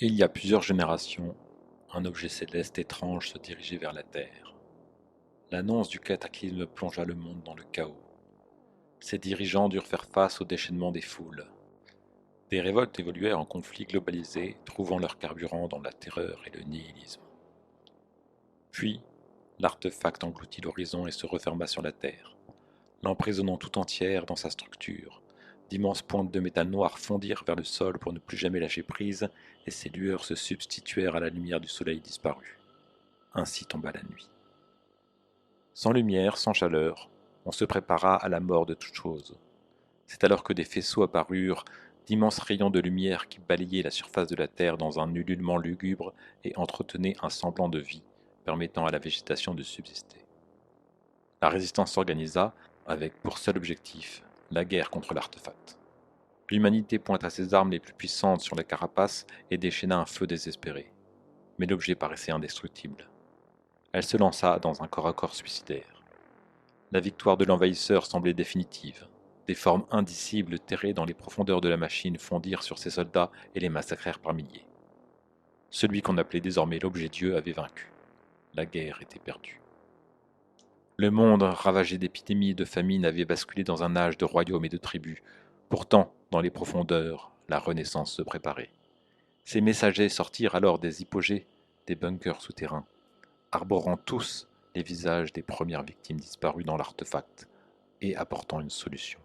Il y a plusieurs générations, un objet céleste étrange se dirigeait vers la Terre. L'annonce du cataclysme plongea le monde dans le chaos. Ses dirigeants durent faire face au déchaînement des foules. Des révoltes évoluèrent en conflits globalisés, trouvant leur carburant dans la terreur et le nihilisme. Puis, l'artefact engloutit l'horizon et se referma sur la Terre, l'emprisonnant tout entière dans sa structure. D'immenses pointes de métal noir fondirent vers le sol pour ne plus jamais lâcher prise, et ses lueurs se substituèrent à la lumière du soleil disparu. Ainsi tomba la nuit. Sans lumière, sans chaleur, on se prépara à la mort de toute chose. C'est alors que des faisceaux apparurent, d'immenses rayons de lumière qui balayaient la surface de la Terre dans un ululement lugubre et entretenaient un semblant de vie, permettant à la végétation de subsister. La résistance s'organisa, avec pour seul objectif la guerre contre l'artefact. L'humanité pointa ses armes les plus puissantes sur la carapace et déchaîna un feu désespéré. Mais l'objet paraissait indestructible. Elle se lança dans un corps à corps suicidaire. La victoire de l'envahisseur semblait définitive. Des formes indicibles terrées dans les profondeurs de la machine fondirent sur ses soldats et les massacrèrent par milliers. Celui qu'on appelait désormais l'objet Dieu avait vaincu. La guerre était perdue. Le monde, ravagé d'épidémies et de famines, avait basculé dans un âge de royaumes et de tribus. Pourtant, dans les profondeurs, la renaissance se préparait. Ces messagers sortirent alors des hypogées, des bunkers souterrains, arborant tous les visages des premières victimes disparues dans l'artefact et apportant une solution.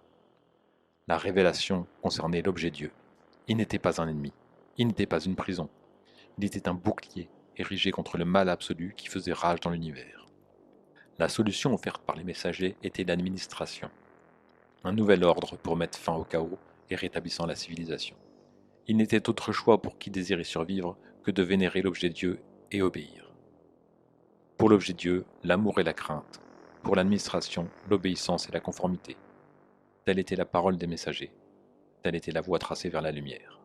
La révélation concernait l'objet Dieu. Il n'était pas un ennemi, il n'était pas une prison, il était un bouclier érigé contre le mal absolu qui faisait rage dans l'univers. La solution offerte par les messagers était l'administration, un nouvel ordre pour mettre fin au chaos et rétablissant la civilisation. Il n'était autre choix pour qui désirait survivre que de vénérer l'objet Dieu et obéir. Pour l'objet Dieu, l'amour et la crainte. Pour l'administration, l'obéissance et la conformité. Telle était la parole des messagers. Telle était la voie tracée vers la lumière.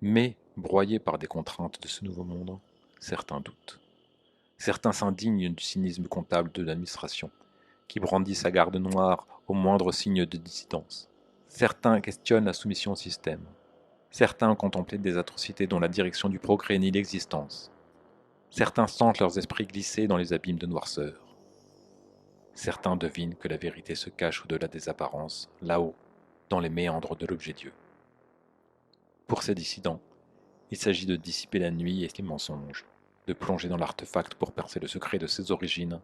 Mais, broyés par des contraintes de ce nouveau monde, certains doutent. Certains s'indignent du cynisme comptable de l'administration, qui brandit sa garde noire au moindre signe de dissidence. Certains questionnent la soumission au système. Certains ont contemplé des atrocités dont la direction du progrès nie l'existence. Certains sentent leurs esprits glisser dans les abîmes de noirceur. Certains devinent que la vérité se cache au-delà des apparences, là-haut, dans les méandres de l'objet Dieu. Pour ces dissidents, il s'agit de dissiper la nuit et les mensonges, de plonger dans l'artefact pour percer le secret de ses origines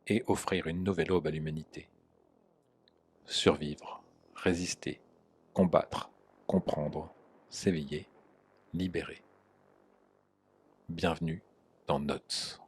et offrir une nouvelle aube à l'humanité. Survivre, résister, combattre, comprendre, s'éveiller, libérer. Bienvenue dans Notes.